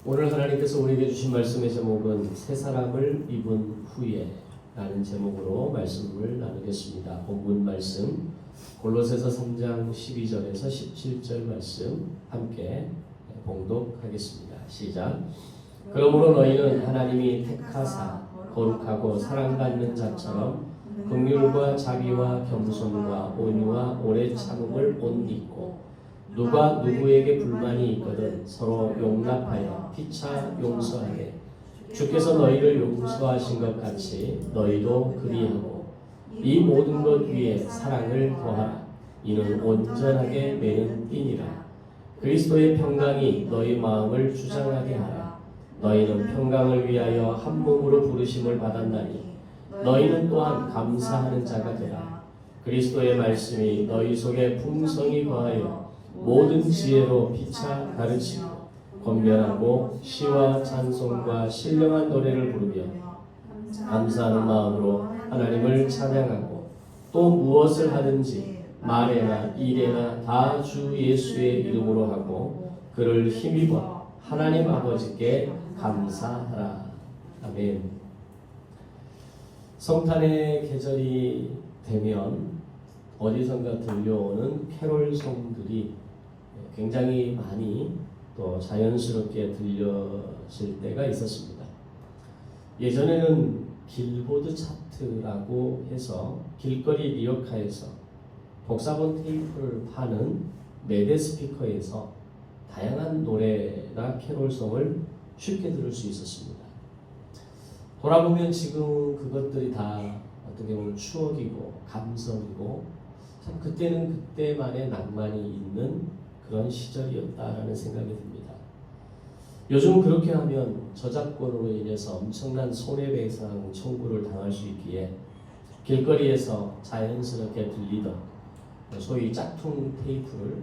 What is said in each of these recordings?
오늘 하나님께서 우리에게 주신 말씀의 제목은 새 사람을 입은 후에 라는 제목으로 말씀을 나누겠습니다. 본문 말씀 골로새서 3장 12절에서 17절 말씀 함께 봉독하겠습니다. 시작. 그러므로 너희는 하나님이 택하사 거룩하고 사랑받는 자처럼 긍휼과 자비와 겸손과 온유와 오래 참음을 옷 입고 누가 누구에게 불만이 있거든 서로 용납하여 피차 용서하게 주께서 너희를 용서하신 것 같이 너희도 그리하고 이 모든 것 위에 사랑을 더하라. 이는 온전하게 매는 띠니라. 그리스도의 평강이 너희 마음을 주장하게 하라. 너희는 평강을 위하여 한 몸으로 부르심을 받았나니 너희는 또한 감사하는 자가 되라. 그리스도의 말씀이 너희 속에 풍성히 거하여 모든 지혜로 피차 가르치고 권면하고 시와 찬송과 신령한 노래를 부르며 감사하는 마음으로 하나님을 찬양하고 또 무엇을 하든지 말에나 일에나 다 주 예수의 이름으로 하고 그를 힘입어 하나님 아버지께 감사하라. 아멘. 성탄의 계절이 되면 어디선가 들려오는 캐롤송들이 굉장히 많이 또 자연스럽게 들려질 때가 있었습니다. 예전에는 길보드 차트라고 해서 길거리 리어카에서 복사본 테이프를 파는 매대 스피커에서 다양한 노래나 캐롤송을 쉽게 들을 수 있었습니다. 돌아보면 지금 그것들이 다 어떻게 보면 추억이고 감성이고 참 그때는 그때만의 낭만이 있는 그런 시절이었다라는 생각이 듭니다. 요즘 그렇게 하면 저작권으로 인해서 엄청난 손해배상 청구를 당할 수 있기에 길거리에서 자연스럽게 들리던 소위 짝퉁 테이프를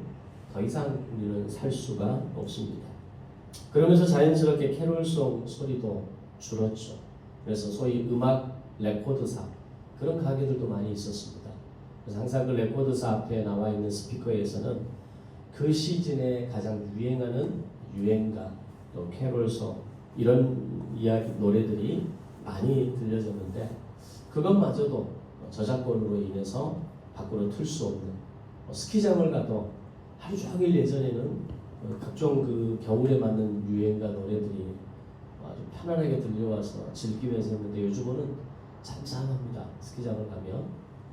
더 이상 우리는 살 수가 없습니다. 그러면서 자연스럽게 캐롤송 소리도 줄었죠. 그래서 소위 음악 레코드사 그런 가게들도 많이 있었습니다. 그래서 항상 그 레코드사 앞에 나와 있는 스피커에서는 그 시즌에 가장 유행하는 유행가, 또 캐롤송 이런 이야기 노래들이 많이 들려졌는데 그것마저도 저작권으로 인해서 밖으로 틀 수 없는 스키장을 가도 하루 종일 예전에는 각종 그 겨울에 맞는 유행가 노래들이 아주 편안하게 들려와서 즐기면서 했는데 요즘은 잠잠합니다. 스키장을 가면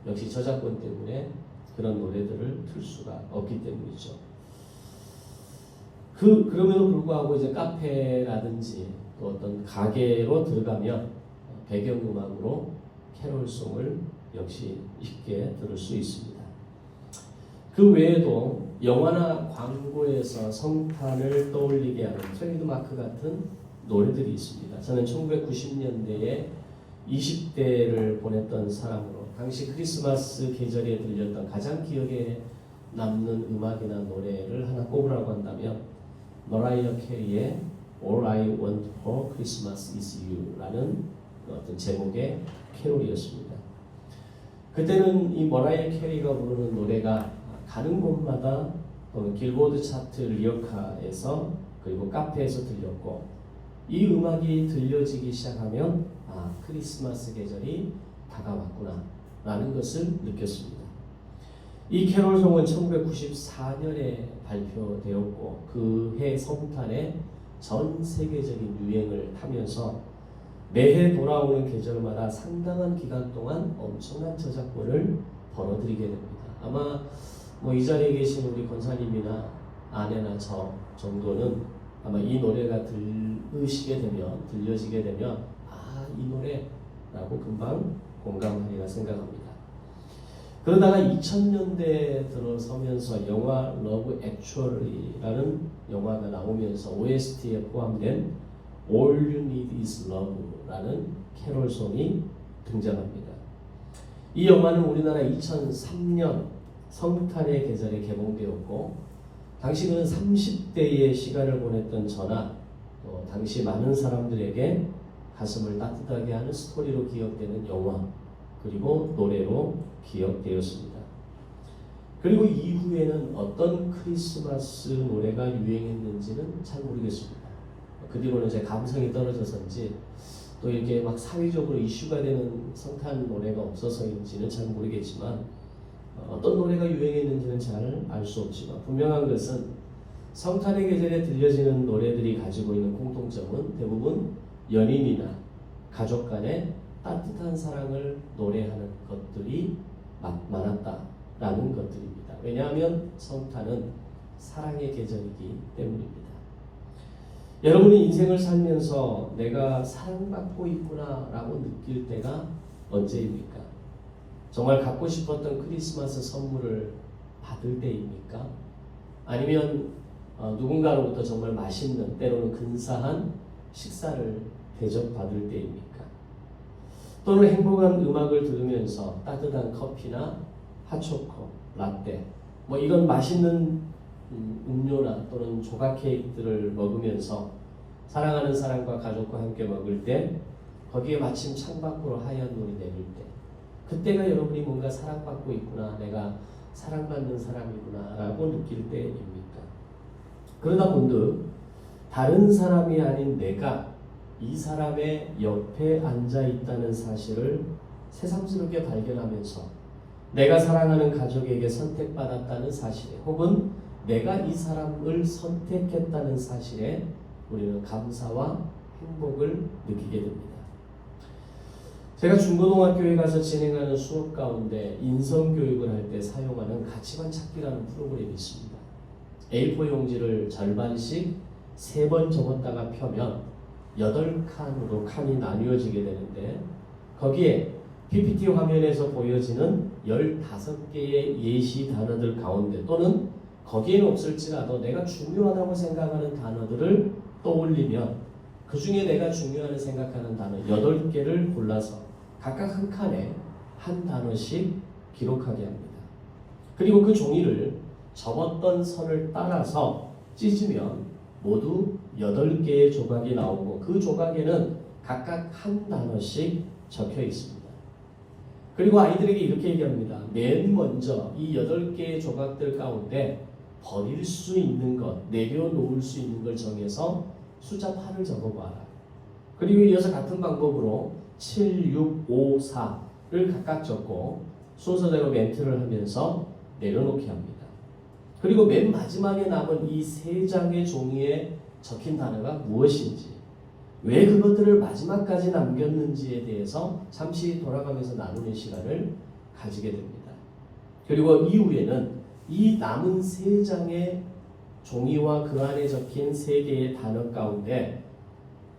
역시 저작권 때문에 그런 노래들을 틀 수가 없기 때문이죠. 그럼에도 불구하고 이제 카페라든지 또 어떤 가게로 들어가면 배경음악으로 캐롤송을 역시 쉽게 들을 수 있습니다. 그 외에도 영화나 광고에서 성탄을 떠올리게 하는 트레이드마크 같은 노래들이 있습니다. 저는 1990년대에 20대를 보냈던 사람으로 당시 크리스마스 계절에 들렸던 가장 기억에 남는 음악이나 노래를 하나 꼽으라고 한다면 머라이어 캐리의 All I Want for Christmas is You 라는 어떤 제목의 캐롤이었습니다. 그때는 이 머라이어 캐리가 부르는 노래가 가는 곳마다 또는 길보드 차트 리어카에서 그리고 카페에서 들렸고 이 음악이 들려지기 시작하면 크리스마스 계절이 다가왔구나 라는 것을 느꼈습니다. 이 캐롤송은 1994년에 발표되었고 그 해 성탄에 전 세계적인 유행을 타면서 매해 돌아오는 계절마다 상당한 기간 동안 엄청난 저작권을 벌어들이게 됩니다. 아마 이 자리에 계신 우리 권사님이나 아내나 저 정도는 아마 이 노래가 들려지게 되면 이 노래라고 금방 공감하리라 생각합니다. 그러다가 2000년대에 들어서면서 영화 러브 액츄얼리라는 영화가 나오면서 OST에 포함된 All You Need Is Love라는 캐롤송이 등장합니다. 이 영화는 우리나라 2003년 성탄의 계절에 개봉되었고 당시는 30대의 시간을 보냈던 저나 또 당시 많은 사람들에게 가슴을 따뜻하게 하는 스토리로 기억되는 영화 그리고 노래로 기억되었습니다. 그리고 이후에는 어떤 크리스마스 노래가 유행했는지는 잘 모르겠습니다. 그 뒤로는 이제 감성이 떨어져서인지 또 이렇게 막 사회적으로 이슈가 되는 성탄 노래가 없어서인지는 잘 모르겠지만 어떤 노래가 유행했는지는 잘 알 수 없지만 분명한 것은 성탄의 계절에 들려지는 노래들이 가지고 있는 공통점은 대부분 연인이나 가족 간의 따뜻한 사랑을 노래하는 것들이 많았다라는 것들입니다. 왜냐하면 성탄은 사랑의 계절이기 때문입니다. 여러분이 인생을 살면서 내가 사랑받고 있구나라고 느낄 때가 언제입니까? 정말 갖고 싶었던 크리스마스 선물을 받을 때입니까? 아니면 누군가로부터 정말 맛있는 때로는 근사한 식사를 대접받을 때입니까? 또는 행복한 음악을 들으면서 따뜻한 커피나 핫초코, 라떼 뭐 이런 맛있는 음료나 또는 조각 케이크들을 먹으면서 사랑하는 사람과 가족과 함께 먹을 때 거기에 마침 창밖으로 하얀 눈이 내릴 때 그때가 여러분이 뭔가 사랑받고 있구나, 내가 사랑받는 사람이구나 라고 느낄 때입니까? 그러다 문득 다른 사람이 아닌 내가 이 사람의 옆에 앉아 있다는 사실을 새삼스럽게 발견하면서 내가 사랑하는 가족에게 선택받았다는 사실에 혹은 내가 이 사람을 선택했다는 사실에 우리는 감사와 행복을 느끼게 됩니다. 제가 중고등학교에 가서 진행하는 수업 가운데 인성교육을 할 때 사용하는 가치관 찾기라는 프로그램이 있습니다. A4 용지를 절반씩 3번 접었다가 펴면 8칸으로 칸이 나뉘어지게 되는데 거기에 PPT 화면에서 보여지는 15개의 예시 단어들 가운데 또는 거기에는 없을지라도 내가 중요하다고 생각하는 단어들을 떠올리면 그 중에 내가 중요하게 생각하는 단어 8개를 골라서 각각 한 칸에 한 단어씩 기록하게 합니다. 그리고 그 종이를 접었던 선을 따라서 찢으면 모두 8개의 조각이 나오고 그 조각에는 각각 한 단어씩 적혀 있습니다. 그리고 아이들에게 이렇게 얘기합니다. 맨 먼저 이 8개의 조각들 가운데 버릴 수 있는 것, 내려놓을 수 있는 걸 정해서 숫자 8을 적어봐라. 그리고 이어서 같은 방법으로 7, 6, 5, 4를 각각 적고 순서대로 멘트를 하면서 내려놓게 합니다. 그리고 맨 마지막에 남은 이 3장의 종이에 적힌 단어가 무엇인지, 왜 그것들을 마지막까지 남겼는지에 대해서 잠시 돌아가면서 나누는 시간을 가지게 됩니다. 그리고 이후에는 이 남은 3장의 종이와 그 안에 적힌 3개의 단어 가운데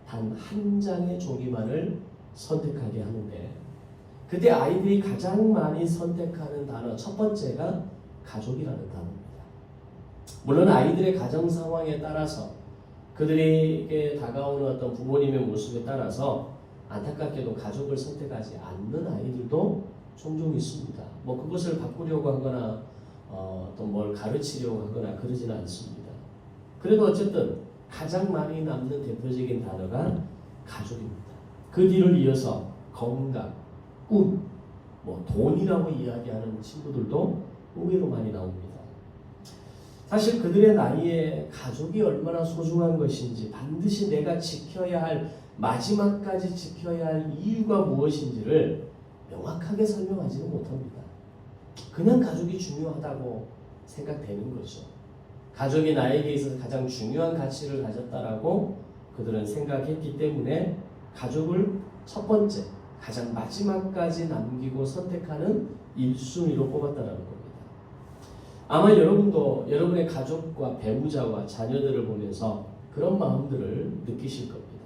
단 한 장의 종이만을 선택하게 하는데 그때 아이들이 가장 많이 선택하는 단어 첫 번째가 가족이라는 단어입니다. 물론 아이들의 가정 상황에 따라서 그들에게 다가오는 어떤 부모님의 모습에 따라서 안타깝게도 가족을 선택하지 않는 아이들도 종종 있습니다. 뭐 그것을 바꾸려고 하거나 또 뭘 가르치려고 하거나 그러지는 않습니다. 그래도 어쨌든 가장 많이 남는 대표적인 단어가 가족입니다. 그 뒤를 이어서 건강, 꿈, 뭐 돈이라고 이야기하는 친구들도 의외로 많이 나옵니다. 사실 그들의 나이에 가족이 얼마나 소중한 것인지 반드시 내가 지켜야 할 마지막까지 지켜야 할 이유가 무엇인지를 명확하게 설명하지는 못합니다. 그냥 가족이 중요하다고 생각되는 거죠. 가족이 나에게 있어서 가장 중요한 가치를 가졌다라고 그들은 생각했기 때문에 가족을 첫 번째, 가장 마지막까지 남기고 선택하는 1순위로 뽑았다라는 겁니다. 아마 여러분도 여러분의 가족과 배우자와 자녀들을 보면서 그런 마음들을 느끼실 겁니다.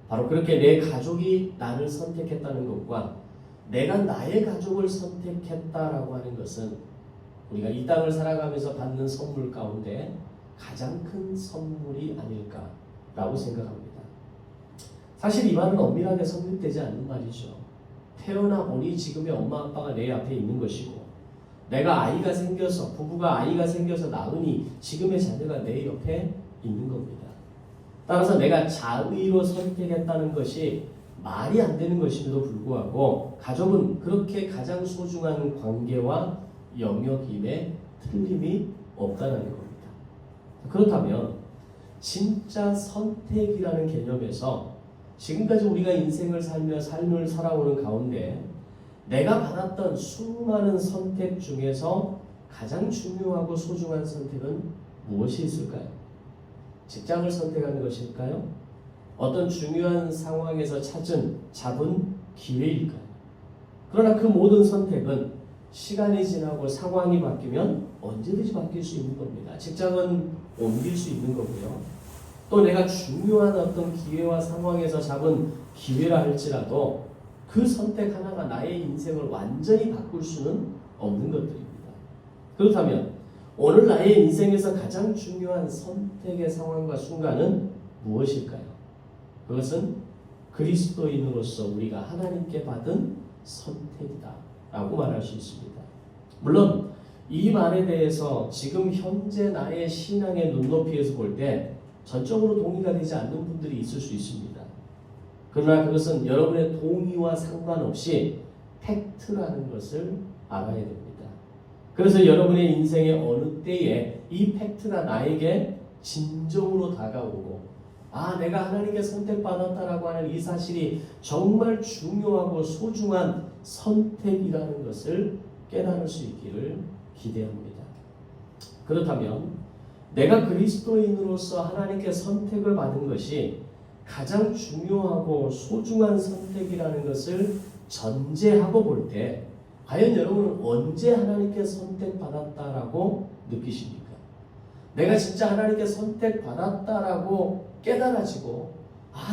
바로 그렇게 내 가족이 나를 선택했다는 것과 내가 나의 가족을 선택했다라고 하는 것은 우리가 이 땅을 살아가면서 받는 선물 가운데 가장 큰 선물이 아닐까라고 생각합니다. 사실 이 말은 엄밀하게 성립되지 않는 말이죠. 태어나 보니 지금의 엄마 아빠가 내 앞에 있는 것이고 내가 아이가 생겨서 부부가 아이가 생겨서 낳으니 지금의 자녀가 내 옆에 있는 겁니다. 따라서 내가 자의로 선택했다는 것이 말이 안 되는 것임에도 불구하고 가족은 그렇게 가장 소중한 관계와 영역임에 틀림이 없다는 겁니다. 그렇다면 진짜 선택이라는 개념에서 지금까지 우리가 인생을 살며 삶을 살아오는 가운데 내가 받았던 수많은 선택 중에서 가장 중요하고 소중한 선택은 무엇이 있을까요? 직장을 선택하는 것일까요? 어떤 중요한 상황에서 잡은 기회일까요? 그러나 그 모든 선택은 시간이 지나고 상황이 바뀌면 언제든지 바뀔 수 있는 겁니다. 직장은 옮길 수 있는 거고요. 또 내가 중요한 어떤 기회와 상황에서 잡은 기회라 할지라도 그 선택 하나가 나의 인생을 완전히 바꿀 수는 없는 것들입니다. 그렇다면 오늘 나의 인생에서 가장 중요한 선택의 상황과 순간은 무엇일까요? 그것은 그리스도인으로서 우리가 하나님께 받은 선택이다 라고 말할 수 있습니다. 물론 이 말에 대해서 지금 현재 나의 신앙의 눈높이에서 볼 때 전적으로 동의가 되지 않는 분들이 있을 수 있습니다. 그러나 그것은 여러분의 동의와 상관없이 팩트라는 것을 알아야 됩니다. 그래서 여러분의 인생의 어느 때에 이 팩트가 나에게 진정으로 다가오고 내가 하나님께 선택받았다라고 하는 이 사실이 정말 중요하고 소중한 선택이라는 것을 깨달을 수 있기를 기대합니다. 그렇다면 내가 그리스도인으로서 하나님께 선택을 받은 것이 가장 중요하고 소중한 선택이라는 것을 전제하고 볼 때 과연 여러분은 언제 하나님께 선택받았다라고 느끼십니까? 내가 진짜 하나님께 선택받았다라고 깨달아지고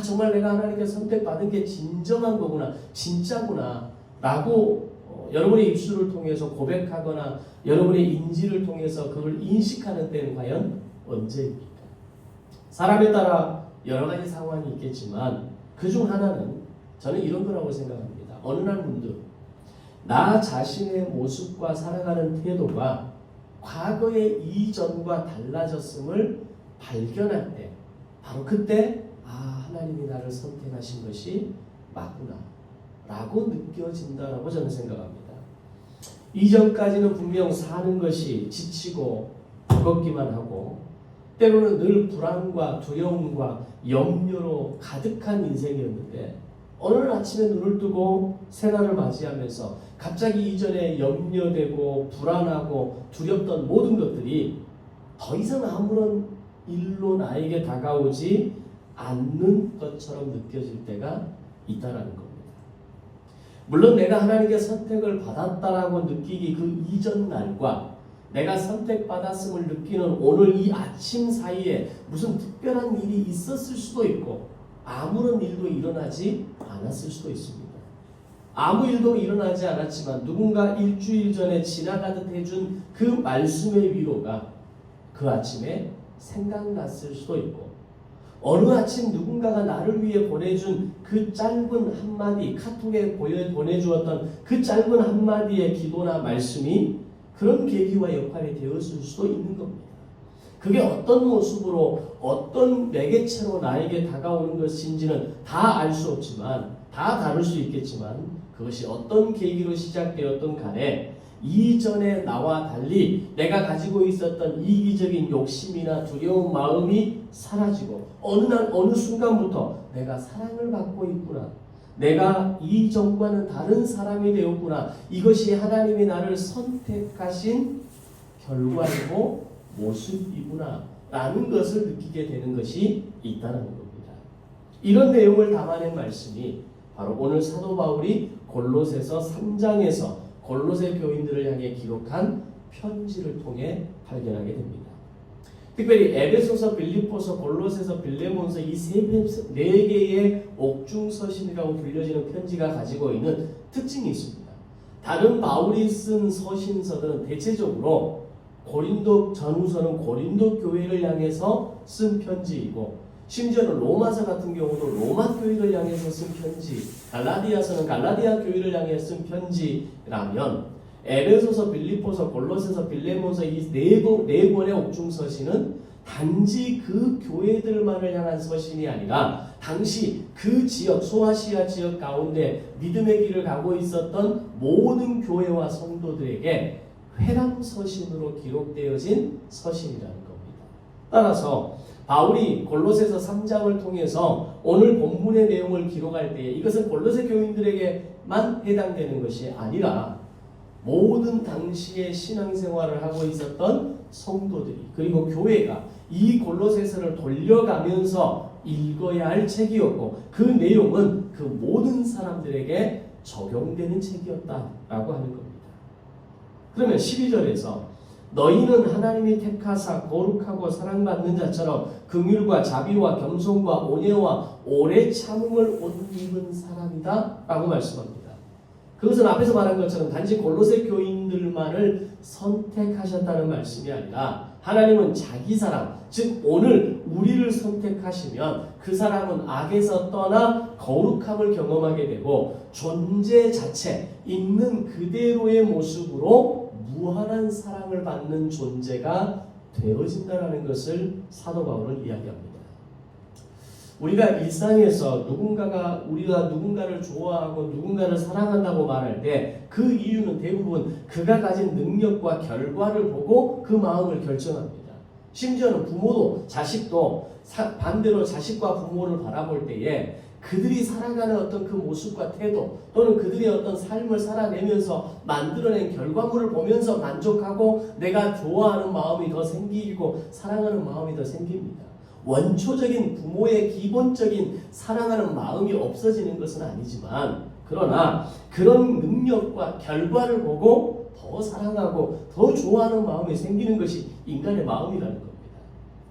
정말 내가 하나님께 선택받은 게 진정한 거구나, 진짜구나 라고 여러분의 입술을 통해서 고백하거나 여러분의 인지를 통해서 그걸 인식하는 때는 과연 언제입니까? 사람에 따라 여러 가지 상황이 있겠지만 그중 하나는 저는 이런 거라고 생각합니다. 어느 날 문득 나 자신의 모습과 살아가는 태도가 과거의 이전과 달라졌음을 발견할 때 바로 그때 하나님이 나를 선택하신 것이 맞구나 라고 느껴진다라고 저는 생각합니다. 이전까지는 분명 사는 것이 지치고 버겁기만 하고 때로는 늘 불안과 두려움과 염려로 가득한 인생이었는데 어느 아침에 눈을 뜨고 새날을 맞이하면서 갑자기 이전에 염려되고 불안하고 두렵던 모든 것들이 더 이상 아무런 일로 나에게 다가오지 않는 것처럼 느껴질 때가 있다라는 겁니다. 물론 내가 하나님께 선택을 받았다라고 느끼기 그 이전 날과 내가 선택받았음을 느끼는 오늘 이 아침 사이에 무슨 특별한 일이 있었을 수도 있고 아무런 일도 일어나지 않았을 수도 있습니다. 아무 일도 일어나지 않았지만 누군가 일주일 전에 지나가듯 해준 그 말씀의 위로가 그 아침에 생각났을 수도 있고 어느 아침 누군가가 나를 위해 보내준 그 짧은 한마디, 카톡에 보내주었던 그 짧은 한마디의 기도나 말씀이 그런 계기와 역할이 되었을 수도 있는 겁니다. 그게 어떤 모습으로 어떤 매개체로 나에게 다가오는 것인지는 다 알 수 없지만 다 다를 수 있겠지만 그것이 어떤 계기로 시작되었던 간에 이전에 나와 달리 내가 가지고 있었던 이기적인 욕심이나 두려운 마음이 사라지고 어느 날 어느 순간부터 내가 사랑을 받고 있구나, 내가 이전과는 다른 사람이 되었구나, 이것이 하나님이 나를 선택하신 결과이고 모습이구나 라는 것을 느끼게 되는 것이 있다는 겁니다. 이런 내용을 담아낸 말씀이 바로 오늘 사도 바울이 골로새서 3장에서 골로새 교인들을 향해 기록한 편지를 통해 발견하게 됩니다. 특별히 에베소서, 빌립보서, 골로새서, 빌레몬서 이 네 개의 옥중서신이라고 불려지는 편지가 가지고 있는 특징이 있습니다. 다른 바울이 쓴 서신서들은 대체적으로 고린도 전후서는 고린도 교회를 향해서 쓴 편지이고 심지어는 로마서 같은 경우도 로마 교회를 향해서 쓴 편지, 갈라디아서는 갈라디아 교회를 향해 쓴 편지라면 에베소서, 빌립보서, 골로새서, 빌레몬서 이 네 권의 옥중서신은 단지 그 교회들만을 향한 서신이 아니라 당시 그 지역, 소아시아 지역 가운데 믿음의 길을 가고 있었던 모든 교회와 성도들에게 회람 서신으로 기록되어진 서신이라는 겁니다. 따라서 바울이 골로새서 3장을 통해서 오늘 본문의 내용을 기록할 때에 이것은 골로새 교인들에게만 해당되는 것이 아니라 모든 당시에 신앙생활을 하고 있었던 성도들이 그리고 교회가 이 골로새서를 돌려가면서 읽어야 할 책이었고 그 내용은 그 모든 사람들에게 적용되는 책이었다라고 하는 겁니다. 그러면 12절에서 너희는 하나님이 택하사 거룩하고 사랑받는 자처럼 긍휼과 자비와 겸손과 온유와 오래 참음을 옷 입은 사람이다 라고 말씀합니다. 그것은 앞에서 말한 것처럼 단지 골로새 교인들만을 선택하셨다는 말씀이 아니라 하나님은 자기 사람, 즉 오늘 우리를 선택하시면 그 사람은 악에서 떠나 거룩함을 경험하게 되고 존재 자체, 있는 그대로의 모습으로 무한한 사랑을 받는 존재가 되어진다는 것을 사도 바울은 이야기합니다. 우리가 일상에서 우리가 누군가를 좋아하고 누군가를 사랑한다고 말할 때 그 이유는 대부분 그가 가진 능력과 결과를 보고 그 마음을 결정합니다. 심지어는 부모도 자식도 반대로 자식과 부모를 바라볼 때에 그들이 살아가는 어떤 그 모습과 태도 또는 그들의 어떤 삶을 살아내면서 만들어낸 결과물을 보면서 만족하고 내가 좋아하는 마음이 더 생기고 사랑하는 마음이 더 생깁니다. 원초적인 부모의 기본적인 사랑하는 마음이 없어지는 것은 아니지만 그러나 그런 능력과 결과를 보고 더 사랑하고 더 좋아하는 마음이 생기는 것이 인간의 마음이라는 겁니다.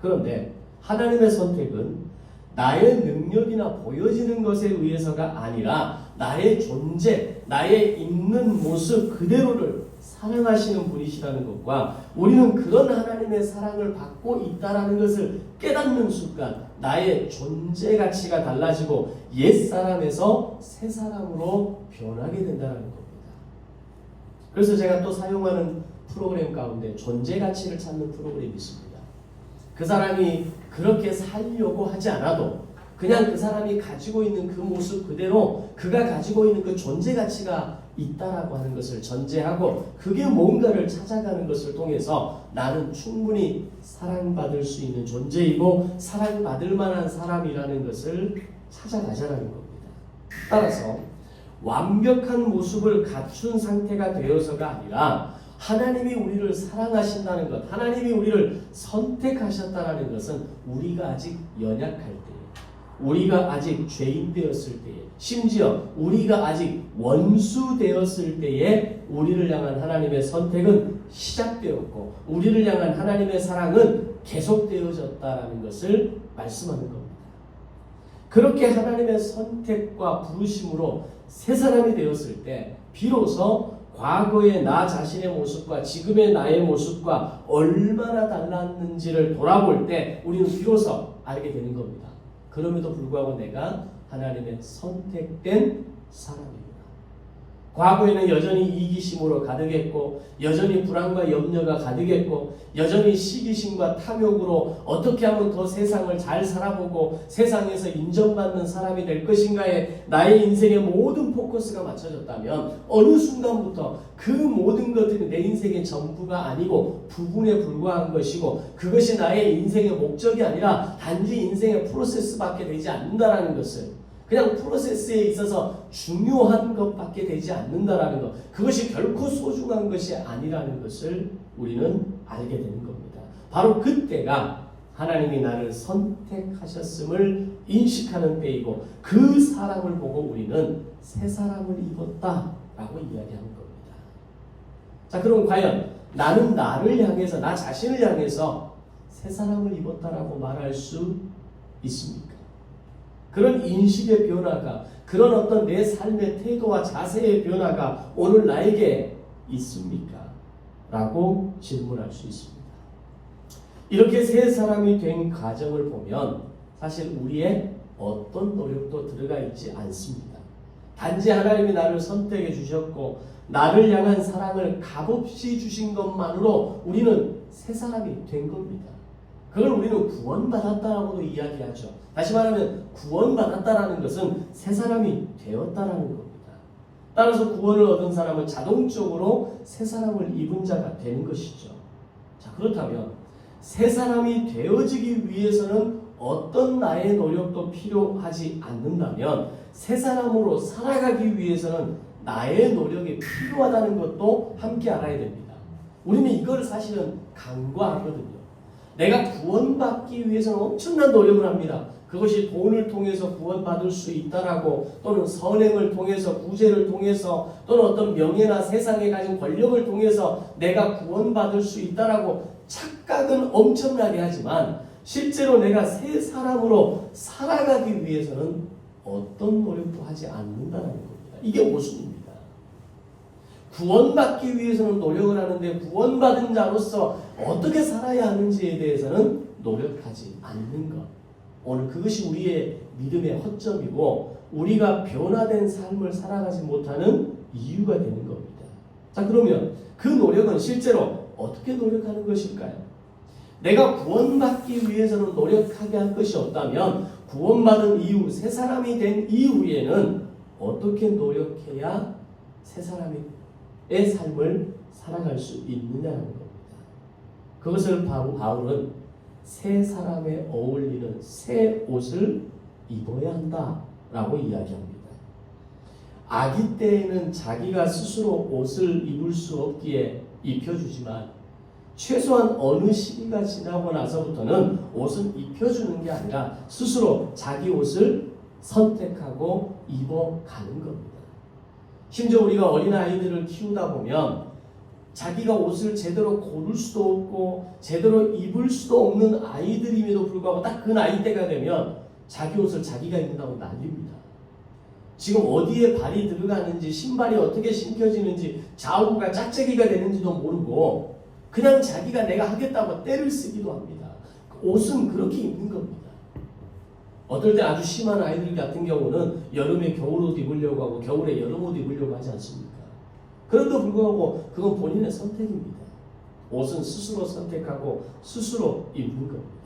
그런데 하나님의 선택은 나의 능력이나 보여지는 것에 의해서가 아니라 나의 존재, 나의 있는 모습 그대로를 사랑하시는 분이시라는 것과 우리는 그런 하나님의 사랑을 받고 있다는 것을 깨닫는 순간 나의 존재 가치가 달라지고 옛사람에서 새사람으로 변하게 된다는 겁니다. 그래서 제가 또 사용하는 프로그램 가운데 존재 가치를 찾는 프로그램이 있습니다. 그 사람이 그렇게 살려고 하지 않아도 그냥 그 사람이 가지고 있는 그 모습 그대로 그가 가지고 있는 그 존재 가치가 있다라고 하는 것을 전제하고 그게 뭔가를 찾아가는 것을 통해서 나는 충분히 사랑받을 수 있는 존재이고 사랑받을 만한 사람이라는 것을 찾아가자라는 겁니다. 따라서 완벽한 모습을 갖춘 상태가 되어서가 아니라 하나님이 우리를 사랑하신다는 것, 하나님이 우리를 선택하셨다는 것은 우리가 아직 연약할 때, 우리가 아직 죄인 되었을 때에, 심지어 우리가 아직 원수 되었을 때에 우리를 향한 하나님의 선택은 시작되었고 우리를 향한 하나님의 사랑은 계속되어졌다는 것을 말씀하는 겁니다. 그렇게 하나님의 선택과 부르심으로 새 사람이 되었을 때 비로소 과거의 나 자신의 모습과 지금의 나의 모습과 얼마나 달랐는지를 돌아볼 때 우리는 비로소 알게 되는 겁니다. 그럼에도 불구하고 내가 하나님의 선택된 사람입니다. 과거에는 여전히 이기심으로 가득했고 여전히 불안과 염려가 가득했고 여전히 시기심과 탐욕으로 어떻게 하면 더 세상을 잘 살아보고 세상에서 인정받는 사람이 될 것인가에 나의 인생의 모든 포커스가 맞춰졌다면 어느 순간부터 그 모든 것들이 내 인생의 전부가 아니고 부분에 불과한 것이고 그것이 나의 인생의 목적이 아니라 단지 인생의 프로세스밖에 되지 않는다라는 것을 그냥 프로세스에 있어서 중요한 것밖에 되지 않는다라는 것, 그것이 결코 소중한 것이 아니라는 것을 우리는 알게 되는 겁니다. 바로 그때가 하나님이 나를 선택하셨음을 인식하는 때이고 그 사람을 보고 우리는 새 사람을 입었다라고 이야기하는 겁니다. 자, 그럼 과연 나는 나를 향해서 나 자신을 향해서 새 사람을 입었다라고 말할 수 있습니까? 그런 인식의 변화가 그런 어떤 내 삶의 태도와 자세의 변화가 오늘 나에게 있습니까? 라고 질문할 수 있습니다. 이렇게 새 사람이 된 과정을 보면 사실 우리의 어떤 노력도 들어가 있지 않습니다. 단지 하나님이 나를 선택해 주셨고 나를 향한 사랑을 값없이 주신 것만으로 우리는 새 사람이 된 겁니다. 그걸 우리는 구원받았다라고도 이야기하죠. 다시 말하면 구원받았다라는 것은 새 사람이 되었다라는 겁니다. 따라서 구원을 얻은 사람은 자동적으로 새 사람을 입은 자가 되는 것이죠. 자, 그렇다면 새 사람이 되어지기 위해서는 어떤 나의 노력도 필요하지 않는다면 새 사람으로 살아가기 위해서는 나의 노력이 필요하다는 것도 함께 알아야 됩니다. 우리는 이걸 사실은 간과하거든요. 내가 구원받기 위해서는 엄청난 노력을 합니다. 그것이 돈을 통해서 구원받을 수 있다라고, 또는 선행을 통해서, 구제를 통해서, 또는 어떤 명예나 세상에 가진 권력을 통해서 내가 구원받을 수 있다라고 착각은 엄청나게 하지만 실제로 내가 새 사람으로 살아가기 위해서는 어떤 노력도 하지 않는다는 겁니다. 이게 모순입니다. 구원받기 위해서는 노력을 하는데 구원받은 자로서 어떻게 살아야 하는지에 대해서는 노력하지 않는 것. 오늘 그것이 우리의 믿음의 허점이고 우리가 변화된 삶을 살아가지 못하는 이유가 되는 겁니다. 자, 그러면 그 노력은 실제로 어떻게 노력하는 것일까요? 내가 구원받기 위해서는 노력하게 할 것이 없다면 구원받은 이후 새 사람이 된 이후에는 어떻게 노력해야 새 사람의 삶을 살아갈 수 있느냐는 겁니다. 그것을 바울은 새 사람에 어울리는 새 옷을 입어야 한다라고 이야기합니다. 아기 때에는 자기가 스스로 옷을 입을 수 없기에 입혀주지만 최소한 어느 시기가 지나고 나서부터는 옷은 입혀주는 게 아니라 스스로 자기 옷을 선택하고 입어가는 겁니다. 심지어 우리가 어린아이들을 키우다 보면 자기가 옷을 제대로 고를 수도 없고 제대로 입을 수도 없는 아이들임에도 불구하고 딱 그 나이 때가 되면 자기 옷을 자기가 입는다고 난립니다. 지금 어디에 발이 들어가는지, 신발이 어떻게 신겨지는지, 좌우가 짝짝이가 되는지도 모르고 그냥 자기가 내가 하겠다고 때를 쓰기도 합니다. 옷은 그렇게 입는 겁니다. 어떨 때 아주 심한 아이들 같은 경우는 여름에 겨울옷 입으려고 하고 겨울에 여름옷 입으려고 하지 않습니까? 그럼에도 불구하고 그건 본인의 선택입니다. 옷은 스스로 선택하고 스스로 입는 겁니다.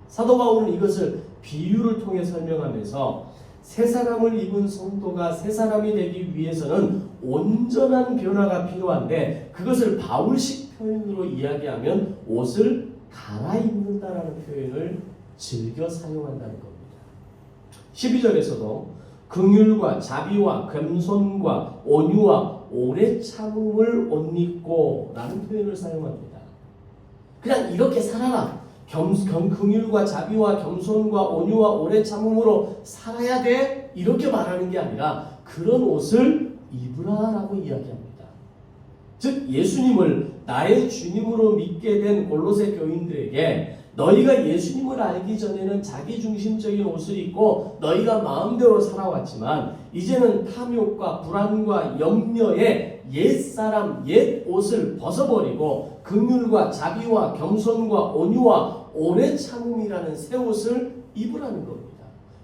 사도 바울은 이것을 비유를 통해 설명하면서 새 사람을 입은 성도가 새 사람이 되기 위해서는 온전한 변화가 필요한데 그것을 바울식 표현으로 이야기하면 옷을 갈아입는다라는 표현을 즐겨 사용한다는 겁니다. 12절에서도 긍휼과 자비와 겸손과 온유와 오래 참음을 옷 입고 라는 표현을 사용합니다. 그냥 이렇게 살아라. 긍휼과 자비와 겸손과 온유와 오래 참음으로 살아야 돼. 이렇게 말하는 게 아니라 그런 옷을 입으라라고 이야기합니다. 즉 예수님을 나의 주님으로 믿게 된 골로새 교인들에게 너희가 예수님을 알기 전에는 자기중심적인 옷을 입고 너희가 마음대로 살아왔지만 이제는 탐욕과 불안과 염려에 옛사람 옛 옷을 벗어버리고 긍휼과 자비와 겸손과 온유와 오래 참음이라는 새 옷을 입으라는 겁니다.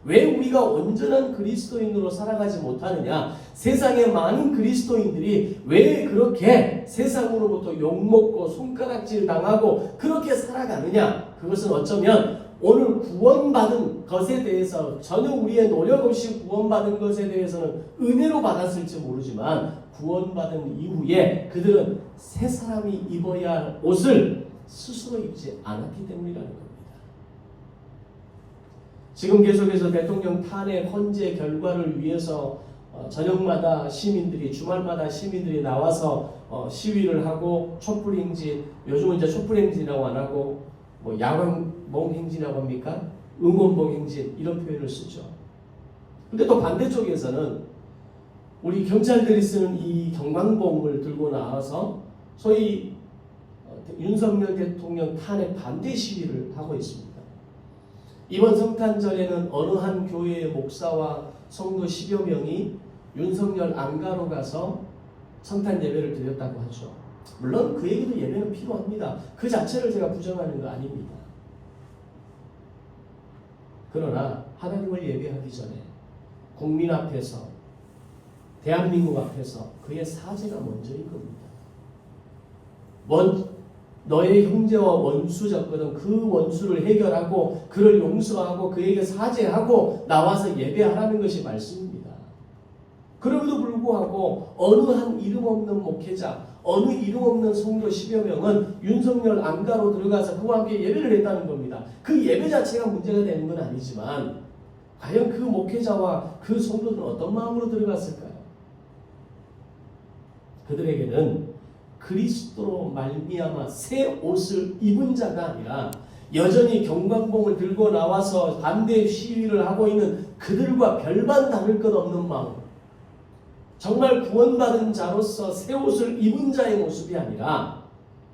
왜 우리가 온전한 그리스도인으로 살아가지 못하느냐? 세상의 많은 그리스도인들이 왜 그렇게 세상으로부터 욕먹고 손가락질 당하고 그렇게 살아가느냐? 그것은 어쩌면 오늘 구원받은 것에 대해서 전혀 우리의 노력 없이 구원받은 것에 대해서는 은혜로 받았을지 모르지만 구원받은 이후에 그들은 새 사람이 입어야 할 옷을 스스로 입지 않았기 때문이라는 겁니다. 지금 계속해서 대통령 탄핵 헌재 결과를 위해서 저녁마다 시민들이 주말마다 시민들이 나와서 시위를 하고 촛불행진, 요즘은 이제 촛불행진이라고 안 하고 뭐 야광봉행진이라고 합니까? 응원봉행진 이런 표현을 쓰죠. 근데 또 반대쪽에서는 우리 경찰들이 쓰는 이 경광봉을 들고 나와서 소위 윤석열 대통령 탄핵 반대 시위를 하고 있습니다. 이번 성탄절에는 어느 한 교회의 목사와 성도 10여 명이 윤석열 안가로 가서 성탄 예배를 드렸다고 하죠. 물론 그에게도 예배는 필요합니다. 그 자체를 제가 부정하는 거 아닙니다. 그러나 하나님을 예배하기 전에 국민 앞에서 대한민국 앞에서 그의 사죄가 먼저인 겁니다. 너의 형제와 원수 졌거든 그 원수를 해결하고 그를 용서하고 그에게 사죄하고 나와서 예배하라는 것이 말씀입니다. 그럼에도 불구하고 어느 한 이름 없는 목회자, 어느 이름 없는 성도 10여 명은 윤석열 안가로 들어가서 그와 함께 예배를 했다는 겁니다. 그 예배 자체가 문제가 되는 건 아니지만 과연 그 목회자와 그 성도들은 어떤 마음으로 들어갔을까요? 그들에게는 그리스도로 말미암아 새 옷을 입은 자가 아니라 여전히 경광봉을 들고 나와서 반대 시위를 하고 있는 그들과 별반 다를 것 없는 마음, 정말 구원받은 자로서 새 옷을 입은 자의 모습이 아니라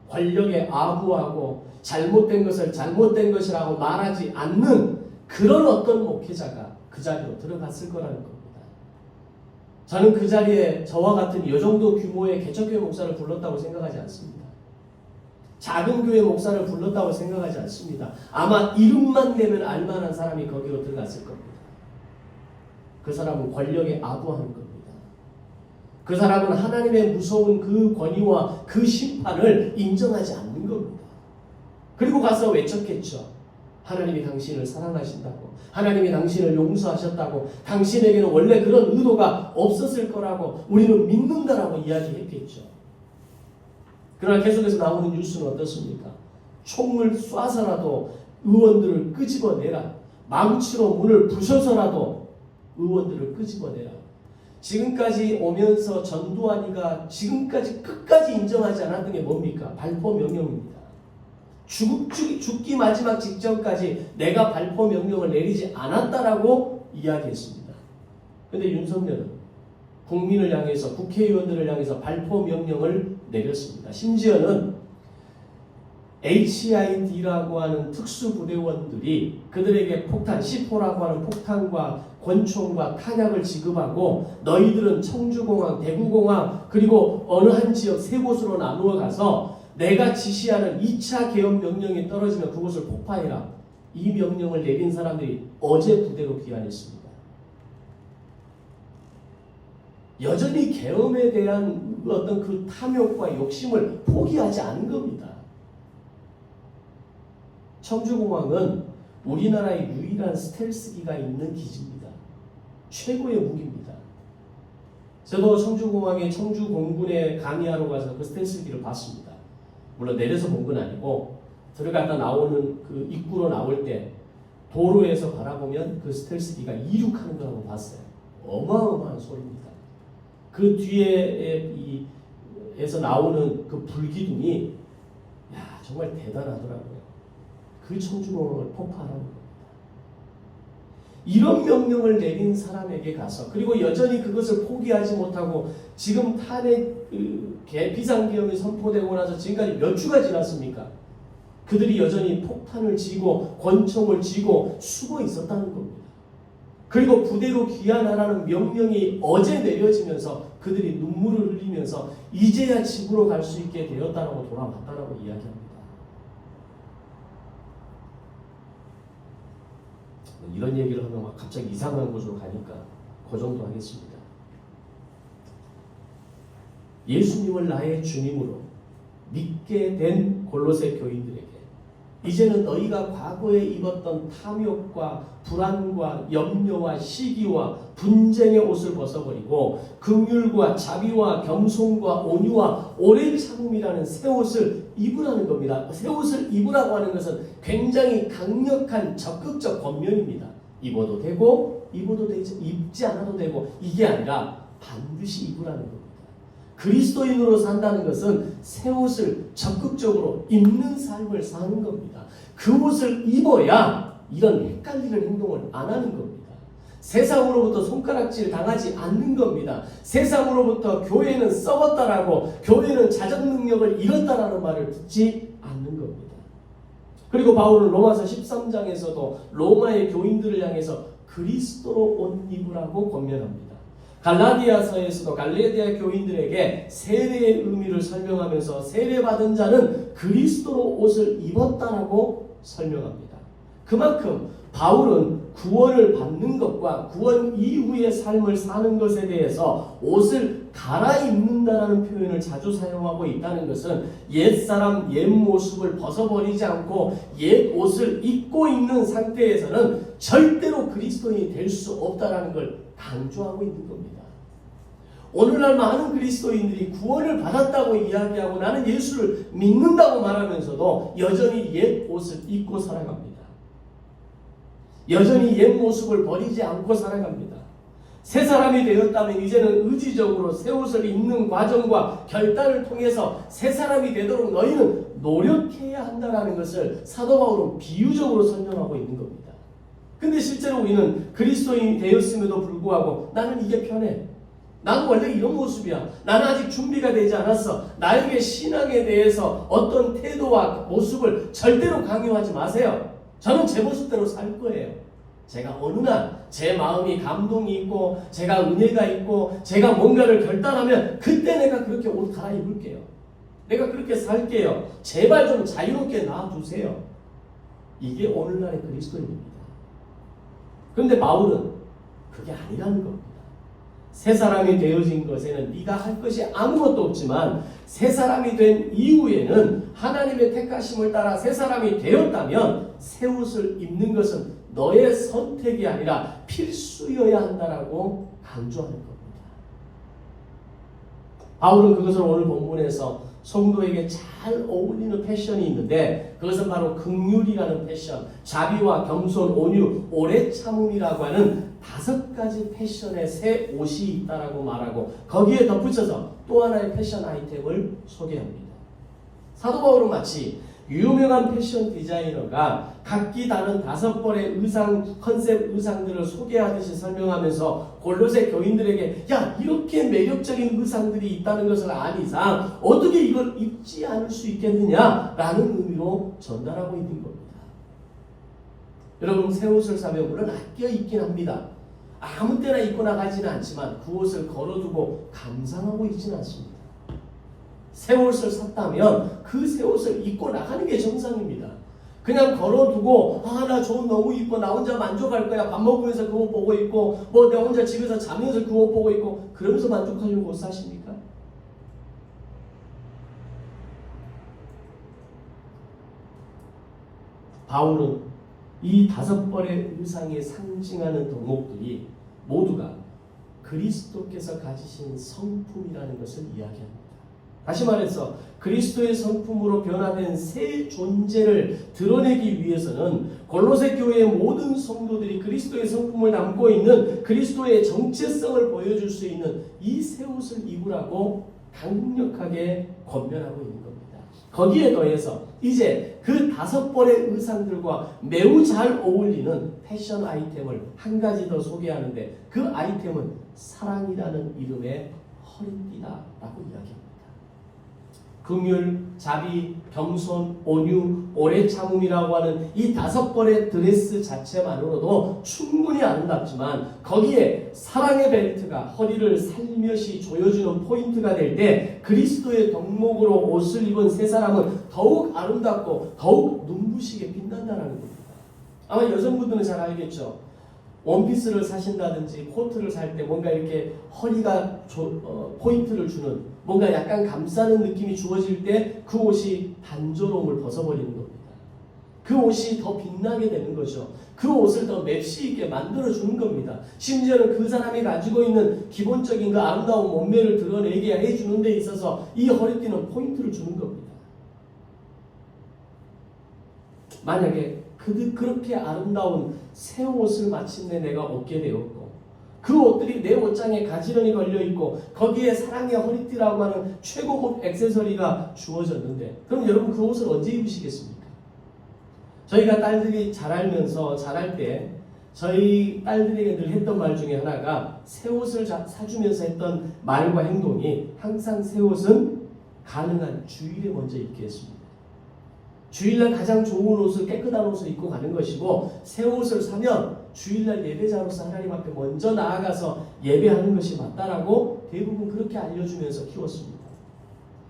권력에 아부하고 잘못된 것을 잘못된 것이라고 말하지 않는 그런 어떤 목회자가 그 자리로 들어갔을 거라는 겁니다. 저는 그 자리에 저와 같은 이 정도 규모의 개척교회 목사를 불렀다고 생각하지 않습니다. 작은 교회 목사를 불렀다고 생각하지 않습니다. 아마 이름만 내면 알만한 사람이 거기로 들어갔을 겁니다. 그 사람은 권력에 아부하는 겁니다. 그 사람은 하나님의 무서운 그 권위와 그 심판을 인정하지 않는 겁니다. 그리고 가서 외쳤겠죠. 하나님이 당신을 사랑하신다고, 하나님이 당신을 용서하셨다고, 당신에게는 원래 그런 의도가 없었을 거라고 우리는 믿는다라고 이야기했겠죠. 그러나 계속해서 나오는 뉴스는 어떻습니까? 총을 쏴서라도 의원들을 끄집어내라. 망치로 문을 부셔서라도 의원들을 끄집어내라. 지금까지 오면서 전두환이가 지금까지 끝까지 인정하지 않았던 게 뭡니까? 발포 명령입니다. 죽기 마지막 직전까지 내가 발포 명령을 내리지 않았다라고 이야기했습니다. 그런데 윤석열은 국민을 향해서, 국회의원들을 향해서 발포 명령을 내렸습니다. 심지어는 HID라고 하는 특수부대원들이 그들에게 폭탄, C4라고 하는 폭탄과 권총과 탄약을 지급하고 너희들은 청주공항, 대구공항 그리고 어느 한 지역 세 곳으로 나누어 가서 내가 지시하는 2차 계엄 명령이 떨어지면 그곳을 폭파해라. 이 명령을 내린 사람들이 어제 부대로 귀환했습니다. 여전히 계엄에 대한 어떤 그 탐욕과 욕심을 포기하지 않은 겁니다. 청주공항은 우리나라의 유일한 스텔스기가 있는 기지입니다. 최고의 무기입니다. 저도 청주공항에 청주공군에 강의하러 가서 그 스텔스기를 봤습니다. 물론 내려서 본 건 아니고 들어갔다 나오는 그 입구로 나올 때 도로에서 바라보면 그 스텔스기가 이륙하는 걸 한번 봤어요. 어마어마한 소리입니다. 그 뒤에서 나오는 그 불기둥이 정말 대단하더라고요. 그 청주공항을 폭파하는 겁니다. 이런 명령을 내린 사람에게 가서 그리고 여전히 그것을 포기하지 못하고 지금 탄핵 비상계엄이 선포되고 나서 지금까지 몇 주가 지났습니까? 그들이 여전히 폭탄을 쥐고 권총을 쥐고 숨어 있었다는 겁니다. 그리고 부대로 귀환하라는 명령이 어제 내려지면서 그들이 눈물을 흘리면서 이제야 집으로 갈 수 있게 되었다라고 돌아왔다라고 이야기합니다. 이런 얘기를 하면 막 갑자기 이상한 곳으로 가니까 그 정도 하겠습니다. 예수님을 나의 주님으로 믿게 된 골로새 교인들에게 이제는 너희가 과거에 입었던 탐욕과 불안과 염려와 시기와 분쟁의 옷을 벗어버리고 긍휼과 자비와 겸손과 온유와 오랜 참음이라는 새 옷을 입으라는 겁니다. 새 옷을 입으라고 하는 것은 굉장히 강력한 적극적 권면입니다. 입어도 되고 입어도 되지, 입지 않아도 되고 이게 아니라 반드시 입으라는 겁니다. 그리스도인으로 산다는 것은 새 옷을 적극적으로 입는 삶을 사는 겁니다. 그 옷을 입어야 이런 헷갈리는 행동을 안 하는 겁니다. 세상으로부터 손가락질 당하지 않는 겁니다. 세상으로부터 교회는 썩었다라고, 교회는 자정 능력을 잃었다라는 말을 듣지 않는 겁니다. 그리고 바울은 로마서 13장에서도 로마의 교인들을 향해서 그리스도로 옷 입으라고 권면합니다. 갈라디아서에서도 갈라디아 교인들에게 세례의 의미를 설명하면서 세례받은 자는 그리스도로 옷을 입었다라고 설명합니다. 그만큼 바울은 구원을 받는 것과 구원 이후의 삶을 사는 것에 대해서 옷을 갈아입는다라는 표현을 자주 사용하고 있다는 것은 옛사람 옛 모습을 벗어버리지 않고 옛 옷을 입고 있는 상태에서는 절대로 그리스도인이 될 수 없다라는 걸 강조하고 있는 겁니다. 오늘날 많은 그리스도인들이 구원을 받았다고 이야기하고 나는 예수를 믿는다고 말하면서도 여전히 옛 옷을 입고 살아갑니다. 여전히 옛 모습을 버리지 않고 살아갑니다. 새 사람이 되었다면 이제는 의지적으로 새 옷을 입는 과정과 결단을 통해서 새 사람이 되도록 너희는 노력해야 한다는 것을 사도 바울은 비유적으로 설명하고 있는 겁니다. 근데 실제로 우리는 그리스도인이 되었음에도 불구하고 나는 이게 편해. 나는 원래 이런 모습이야. 나는 아직 준비가 되지 않았어. 나에게 신앙에 대해서 어떤 태도와 모습을 절대로 강요하지 마세요. 저는 제 모습대로 살 거예요. 제가 어느 날 제 마음이 감동이 있고 제가 은혜가 있고 제가 뭔가를 결단하면 그때 내가 그렇게 옷 갈아입을게요. 내가 그렇게 살게요. 제발 좀 자유롭게 놔두세요. 이게 오늘날의 그리스도인입니다. 그런데 바울은 그게 아니라는 겁니다. 새 사람이 되어진 것에는 네가 할 것이 아무것도 없지만 새 사람이 된 이후에는 하나님의 택하심을 따라 새 사람이 되었다면 새 옷을 입는 것은 너의 선택이 아니라 필수여야 한다라고 강조하는 겁니다. 바울은 그것을 오늘 본문에서 성도에게 잘 어울리는 패션이 있는데 그것은 바로 긍휼이라는 패션, 자비와 겸손, 온유, 오래 참음이라고 하는 5가지 패션의 새 옷이 있다라고 말하고 거기에 덧붙여서 또 하나의 패션 아이템을 소개합니다. 사도 바울은 마치 유명한 패션 디자이너가 각기 다른 5벌의 의상, 컨셉 의상들을 소개하듯이 설명하면서 골로새 교인들에게 야 이렇게 매력적인 의상들이 있다는 것을 안 이상 어떻게 이걸 입지 않을 수 있겠느냐라는 의미로 전달하고 있는 겁니다. 여러분 새 옷을 사면 물론 아껴 입긴 합니다. 아무 때나 입고 나가지는 않지만 그 옷을 걸어두고 감상하고 있지는 않습니다. 새 옷을 샀다면 그 새 옷을 입고 나가는 게 정상입니다. 그냥 걸어두고 나 저옷 너무 이뻐 나 혼자 만족할 거야 밥 먹으면서 그 옷 보고 있고 뭐 내가 혼자 집에서 자면서 그 옷 보고 있고 그러면서 만족하려고 옷 사십니까? 바울은 이 5벌의 의상에 상징하는 덕목들이 모두가 그리스도께서 가지신 성품이라는 것을 이야기합니다. 다시 말해서 그리스도의 성품으로 변화된 새 존재를 드러내기 위해서는 골로새 교회의 모든 성도들이 그리스도의 성품을 담고 있는 그리스도의 정체성을 보여줄 수 있는 이 새 옷을 입으라고 강력하게 권면하고 있는 겁니다. 거기에 더해서 이제 그 5벌의 의상들과 매우 잘 어울리는 패션 아이템을 한 가지 더 소개하는데 그 아이템은 사랑이라는 이름의 허리띠다라고 이야기합니다. 긍휼, 자비, 겸손, 온유, 오래 참음이라고 하는 이 5벌의 드레스 자체만으로도 충분히 아름답지만 거기에 사랑의 벨트가 허리를 살며시 조여주는 포인트가 될 때 그리스도의 덕목으로 옷을 입은 새 사람은 더욱 아름답고 더욱 눈부시게 빛난다는 겁니다. 아마 여성분들은 잘 알겠죠. 원피스를 사신다든지 코트를 살 때 뭔가 이렇게 허리가 포인트를 주는 뭔가 약간 감싸는 느낌이 주어질 때 그 옷이 단조로움을 벗어버리는 겁니다. 그 옷이 더 빛나게 되는 거죠. 그 옷을 더 맵시 있게 만들어주는 겁니다. 심지어는 그 사람이 가지고 있는 기본적인 그 아름다운 몸매를 드러내게 해주는 데 있어서 이 허리띠는 포인트를 주는 겁니다. 만약에 그렇게 아름다운 새 옷을 마침내 내가 얻게 되었고 그 옷들이 내 옷장에 가지런히 걸려있고 거기에 사랑의 허리띠라고 하는 최고급 액세서리가 주어졌는데 그럼 여러분 그 옷을 언제 입으시겠습니까? 저희가 딸들이 자랄 때 저희 딸들에게 늘 했던 말 중에 하나가 새 옷을 사주면서 했던 말과 행동이 항상 새 옷은 가능한 주일에 먼저 입게 했습니다. 주일날 가장 좋은 옷을 깨끗한 옷을 입고 가는 것이고 새 옷을 사면 주일날 예배자로서 하나님 앞에 먼저 나아가서 예배하는 것이 맞다라고 대부분 그렇게 알려주면서 키웠습니다.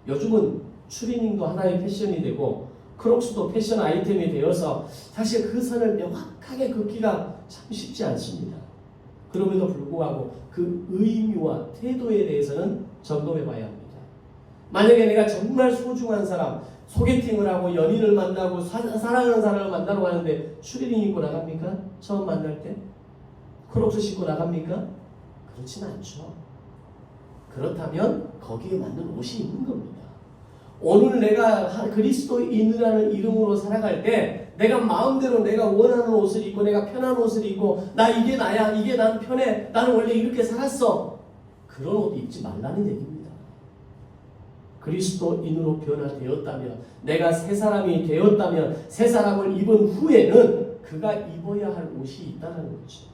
요즘은 추리닝도 하나의 패션이 되고 크록스도 패션 아이템이 되어서 사실 그 선을 명확하게 긋기가 참 쉽지 않습니다. 그럼에도 불구하고 그 의미와 태도에 대해서는 점검해 봐야 합니다. 만약에 내가 정말 소중한 사람 소개팅을 하고 연인을 만나고 사랑하는 사람을 만나러 가는데 추리닝 입고 나갑니까? 처음 만날 때? 크록스 신고 나갑니까? 그렇진 않죠. 그렇다면 거기에 맞는 옷이 있는 겁니다. 오늘 내가 그리스도인이라는 이름으로 살아갈 때 내가 마음대로 내가 원하는 옷을 입고 내가 편한 옷을 입고 나 이게 나야, 이게 난 편해, 나는 원래 이렇게 살았어, 그런 옷 입지 말라는 얘기입니다. 그리스도인으로 변화되었다면, 내가 새 사람이 되었다면, 새 사람을 입은 후에는 그가 입어야 할 옷이 있다는 거죠.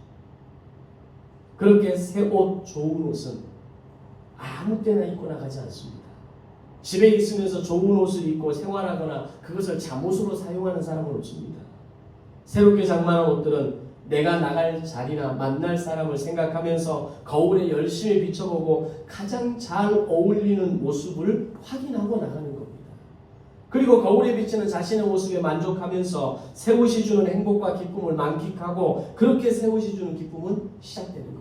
그렇게 새 옷, 좋은 옷은 아무 때나 입고 나가지 않습니다. 집에 있으면서 좋은 옷을 입고 생활하거나 그것을 잠옷으로 사용하는 사람은 없습니다. 새롭게 장만한 옷들은 내가 나갈 자리나 만날 사람을 생각하면서 거울에 열심히 비춰보고 가장 잘 어울리는 모습을 확인하고 나가는 겁니다. 그리고 거울에 비치는 자신의 모습에 만족하면서 새 옷이 주는 행복과 기쁨을 만끽하고, 그렇게 새 옷이 주는 기쁨은 시작되는 겁니다.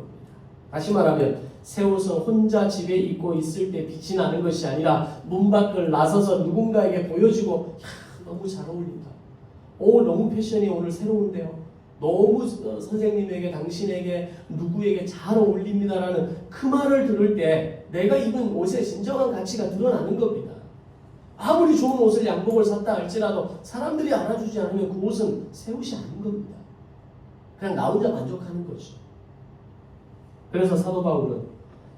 다시 말하면 새 옷은 혼자 집에 입고 있을 때 빛이 나는 것이 아니라 문 밖을 나서서 누군가에게 보여주고, 너무 잘 어울린다, 너무 패션이 오늘 새로운데요, 너무 선생님에게, 당신에게, 누구에게 잘 어울립니다라는 그 말을 들을 때 내가 입은 옷의 진정한 가치가 드러나는 겁니다. 아무리 좋은 옷을, 양복을 샀다 할지라도 사람들이 알아주지 않으면 그 옷은 새 옷이 아닌 겁니다. 그냥 나 혼자 만족하는 거죠. 그래서 사도 바울은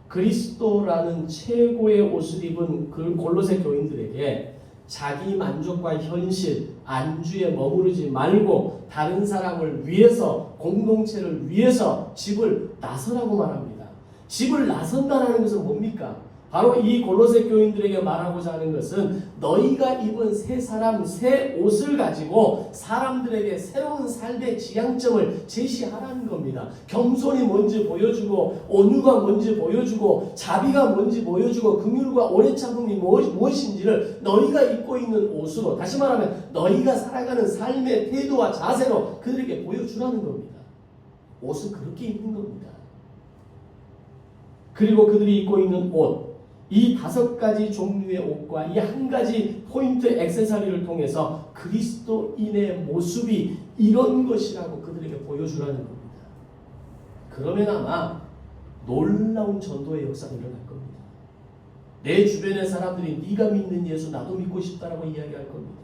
그리스도라는 최고의 옷을 입은 그 골로새 교인들에게 자기 만족과 현실, 안주에 머무르지 말고 다른 사람을 위해서, 공동체를 위해서 집을 나서라고 말합니다. 집을 나선다는 것은 뭡니까? 바로 이 골로새 교인들에게 말하고자 하는 것은 너희가 입은 새 사람, 새 옷을 가지고 사람들에게 새로운 삶의 지향점을 제시하라는 겁니다. 겸손이 뭔지 보여주고, 온유가 뭔지 보여주고, 자비가 뭔지 보여주고, 긍휼과 오래 참음이 무엇인지를 너희가 입고 있는 옷으로, 다시 말하면 너희가 살아가는 삶의 태도와 자세로 그들에게 보여주라는 겁니다. 옷은 그렇게 입는 겁니다. 그리고 그들이 입고 있는 옷, 이 5가지 종류의 옷과 이 한 가지 포인트 액세서리를 통해서 그리스도인의 모습이 이런 것이라고 그들에게 보여주라는 겁니다. 그러면 아마 놀라운 전도의 역사가 일어날 겁니다. 내 주변의 사람들이 네가 믿는 예수 나도 믿고 싶다라고 이야기할 겁니다.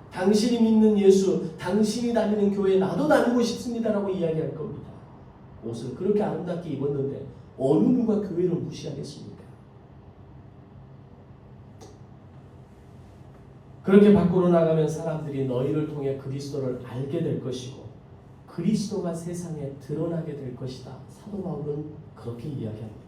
당신이 믿는 예수, 당신이 다니는 교회 나도 다니고 싶습니다라고 이야기할 겁니다. 옷을 그렇게 아름답게 입었는데 어느 누가 교회를 무시하겠습니까? 그렇게 밖으로 나가면 사람들이 너희를 통해 그리스도를 알게 될 것이고 그리스도가 세상에 드러나게 될 것이다. 사도 바울은 그렇게 이야기합니다.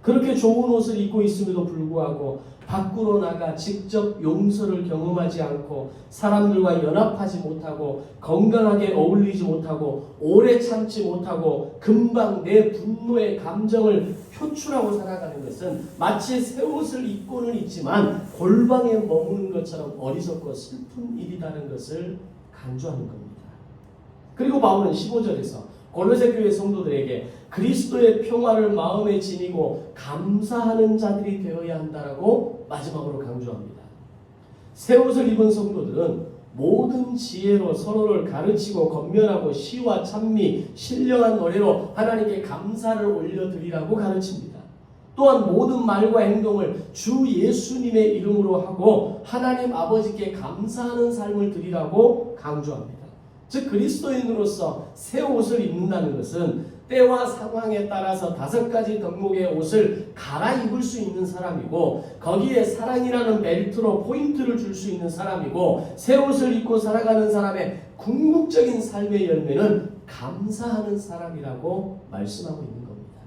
그렇게 좋은 옷을 입고 있음에도 불구하고 밖으로 나가 직접 용서를 경험하지 않고 사람들과 연합하지 못하고 건강하게 어울리지 못하고 오래 참지 못하고 금방 내 분노의 감정을 표출하고 살아가는 것은 마치 새 옷을 입고는 있지만 골방에 머무는 것처럼 어리석고 슬픈 일이라는 것을 강조하는 겁니다. 그리고 바울은 15절에서 골로새 교회 성도들에게 그리스도의 평화를 마음에 지니고 감사하는 자들이 되어야 한다라고 마지막으로 강조합니다. 새 옷을 입은 성도들은 모든 지혜로 서로를 가르치고 권면하고 시와 찬미, 신령한 노래로 하나님께 감사를 올려드리라고 가르칩니다. 또한 모든 말과 행동을 주 예수님의 이름으로 하고 하나님 아버지께 감사하는 삶을 드리라고 강조합니다. 즉 그리스도인으로서 새 옷을 입는다는 것은 때와 상황에 따라서 5가지 덕목의 옷을 갈아입을 수 있는 사람이고 거기에 사랑이라는 벨트로 포인트를 줄 수 있는 사람이고 새 옷을 입고 살아가는 사람의 궁극적인 삶의 열매는 감사하는 사람이라고 말씀하고 있는 겁니다.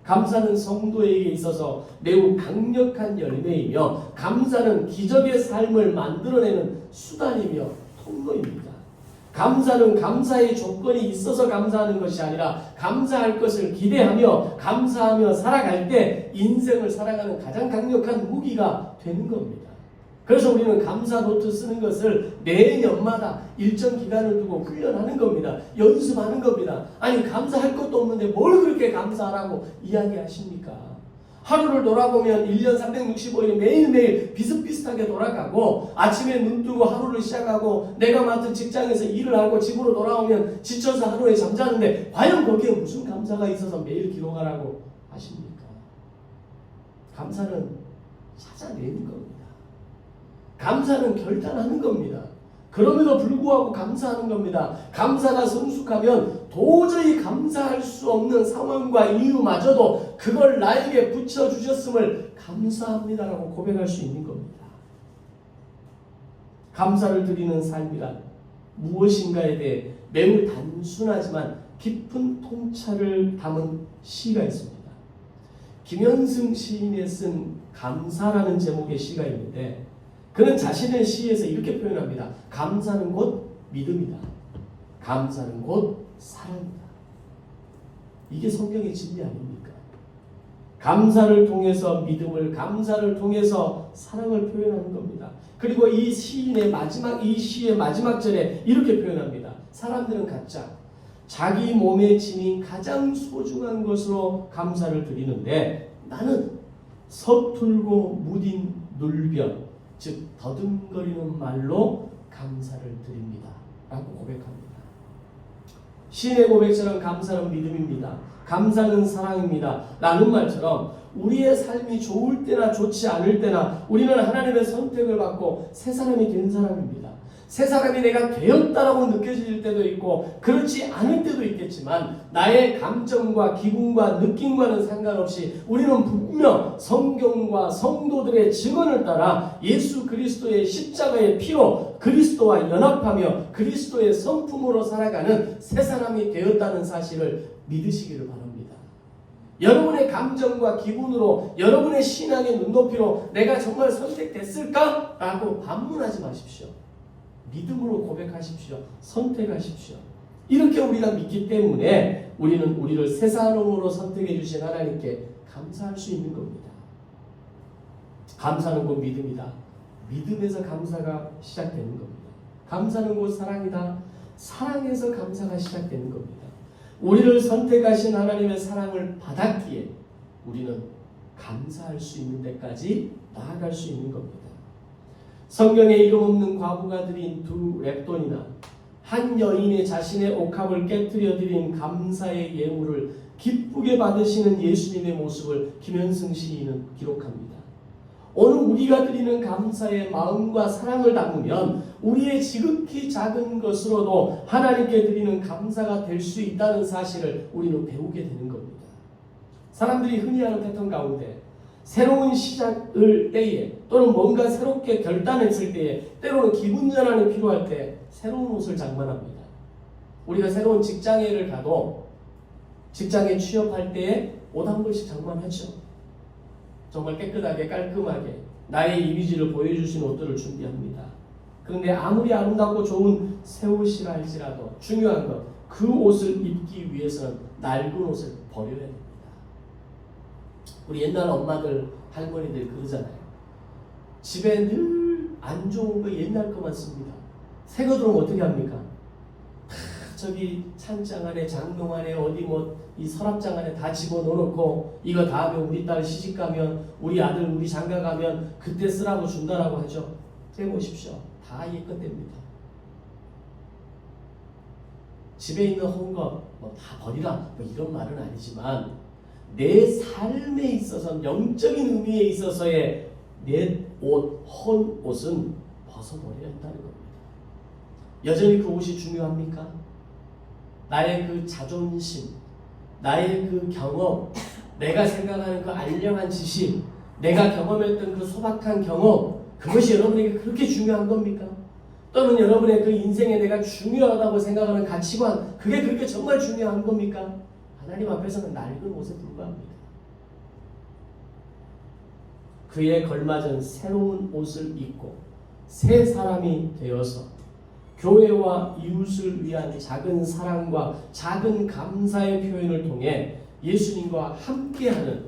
감사는 성도에게 있어서 매우 강력한 열매이며 감사는 기적의 삶을 만들어내는 수단이며 통로입니다. 감사는 감사의 조건이 있어서 감사하는 것이 아니라 감사할 것을 기대하며 감사하며 살아갈 때 인생을 살아가는 가장 강력한 무기가 되는 겁니다. 그래서 우리는 감사 노트 쓰는 것을 매년마다 일정 기간을 두고 훈련하는 겁니다. 연습하는 겁니다. 아니 감사할 것도 없는데 뭘 그렇게 감사하라고 이야기하십니까? 하루를 돌아보면 1년 365일이 매일매일 비슷비슷하게 돌아가고 아침에 눈 뜨고 하루를 시작하고 내가 맡은 직장에서 일을 하고 집으로 돌아오면 지쳐서 하루에 잠자는데 과연 거기에 무슨 감사가 있어서 매일 기록하라고 아십니까? 감사는 찾아내는 겁니다. 감사는 결단하는 겁니다. 그럼에도 불구하고 감사하는 겁니다. 감사가 성숙하면 도저히 감사할 수 없는 상황과 이유마저도 그걸 나에게 붙여주셨음을 감사합니다라고 고백할 수 있는 겁니다. 감사를 드리는 삶이란 무엇인가에 대해 매우 단순하지만 깊은 통찰을 담은 시가 있습니다. 김현승 시인이 쓴 감사라는 제목의 시가 있는데 그는 자신의 시에서 이렇게 표현합니다. 감사는 곧 믿음이다. 감사는 곧 사랑이다. 이게 성경의 진리 아닙니까? 감사를 통해서 믿음을, 감사를 통해서 사랑을 표현하는 겁니다. 그리고 이 시의 마지막 절에 이렇게 표현합니다. 사람들은 각자 자기 몸에 지닌 가장 소중한 것으로 감사를 드리는데 나는 서툴고 무딘 눌변, 즉 더듬거리는 말로 감사를 드립니다 라고 고백합니다. 시인의 고백처럼 감사는 믿음입니다. 감사는 사랑입니다 라는 말처럼 우리의 삶이 좋을 때나 좋지 않을 때나 우리는 하나님의 선택을 받고 새 사람이 된 사람입니다. 새 사람이 내가 되었다라고 느껴질 때도 있고 그렇지 않을 때도 있겠지만 나의 감정과 기분과 느낌과는 상관없이 우리는 분명 성경과 성도들의 증언을 따라 예수 그리스도의 십자가의 피로 그리스도와 연합하며 그리스도의 성품으로 살아가는 새 사람이 되었다는 사실을 믿으시기를 바랍니다. 여러분의 감정과 기분으로 여러분의 신앙의 눈높이로 내가 정말 선택됐을까? 라고 반문하지 마십시오. 믿음으로 고백하십시오. 선택하십시오. 이렇게 우리가 믿기 때문에 우리는 우리를 새 사람으로 선택해 주신 하나님께 감사할 수 있는 겁니다. 감사는 곧 믿음이다. 믿음에서 감사가 시작되는 겁니다. 감사는 곧 사랑이다. 사랑에서 감사가 시작되는 겁니다. 우리를 선택하신 하나님의 사랑을 받았기에 우리는 감사할 수 있는 데까지 나아갈 수 있는 겁니다. 성경에 이름 없는 과부가 드린 두 랩돈이나 한 여인의 자신의 옥합을 깨뜨려 드린 감사의 예물을 기쁘게 받으시는 예수님의 모습을 김현승 시인은 기록합니다. 오늘 우리가 드리는 감사의 마음과 사랑을 담으면 우리의 지극히 작은 것으로도 하나님께 드리는 감사가 될 수 있다는 사실을 우리는 배우게 되는 겁니다. 사람들이 흔히 하는 패턴 가운데 새로운 시작을 때에 또는 뭔가 새롭게 결단했을 때에 때로는 기분 전환이 필요할 때 새로운 옷을 장만합니다. 우리가 새로운 직장에를 가도 직장에 취업할 때에 옷 한 벌씩 장만하죠. 정말 깨끗하게 깔끔하게 나의 이미지를 보여줄 수 있는 옷들을 준비합니다. 그런데 아무리 아름답고 좋은 새 옷이라 할지라도 중요한 건 그 옷을 입기 위해서는 낡은 옷을 버려야 됩니다. 우리 옛날 엄마들, 할머니들 그러잖아요. 집에 늘 안 좋은 거 옛날 거만 씁니다. 새 거 들어오면 어떻게 합니까? 저기 찬장 안에, 장롱 안에, 어디 이 서랍장 안에 다 집어넣어놓고 이거 다음에 우리 딸 시집 가면, 우리 아들, 우리 장가 가면 그때 쓰라고 준다라고 하죠. 떼보십시오. 다 옛것 됩니다. 집에 있는 헌것 다 버리라 이런 말은 아니지만 내 삶에 있어서 영적인 의미에 있어서의 내 옷, 헌 옷은 벗어버려야 한다는 겁니다. 여전히 그 옷이 중요합니까? 나의 그 자존심, 나의 그 경험, 내가 생각하는 그 알량한 지식, 내가 경험했던 그 소박한 경험, 그것이 여러분에게 그렇게 중요한 겁니까? 또는 여러분의 그 인생에 내가 중요하다고 생각하는 가치관, 그게 그렇게 정말 중요한 겁니까? 하나님 앞에서는 낡은 옷에 불과합니다. 그에 걸맞은 새로운 옷을 입고 새 사람이 되어서 교회와 이웃을 위한 작은 사랑과 작은 감사의 표현을 통해 예수님과 함께하는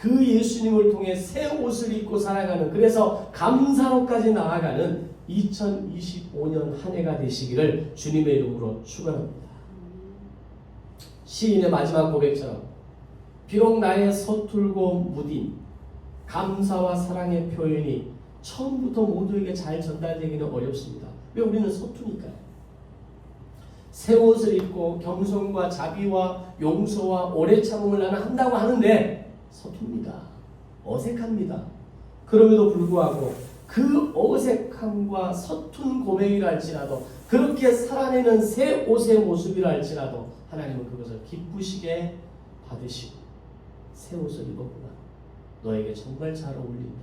그 예수님을 통해 새 옷을 입고 살아가는, 그래서 감사로까지 나아가는 2025년 한 해가 되시기를 주님의 이름으로 축원합니다. 시인의 마지막 고백처럼 비록 나의 서툴고 무딘 감사와 사랑의 표현이 처음부터 모두에게 잘 전달되기는 어렵습니다. 왜? 우리는 서투니까요. 새 옷을 입고 겸손과 자비와 용서와 오래 참음을 나는 한다고 하는데 서툽니다. 어색합니다. 그럼에도 불구하고 그 어색함과 서툰 고백이라 할지라도 그렇게 살아내는 새 옷의 모습이라 할지라도 하나님은 그것을 기쁘시게 받으시고 새 옷을 입었구나. 너에게 정말 잘 어울린다.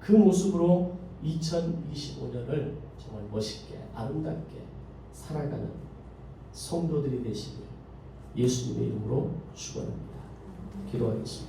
그 모습으로 2025년을 정말 멋있게 아름답게 살아가는 성도들이 되시길 예수님의 이름으로 축원합니다. 기도하겠습니다.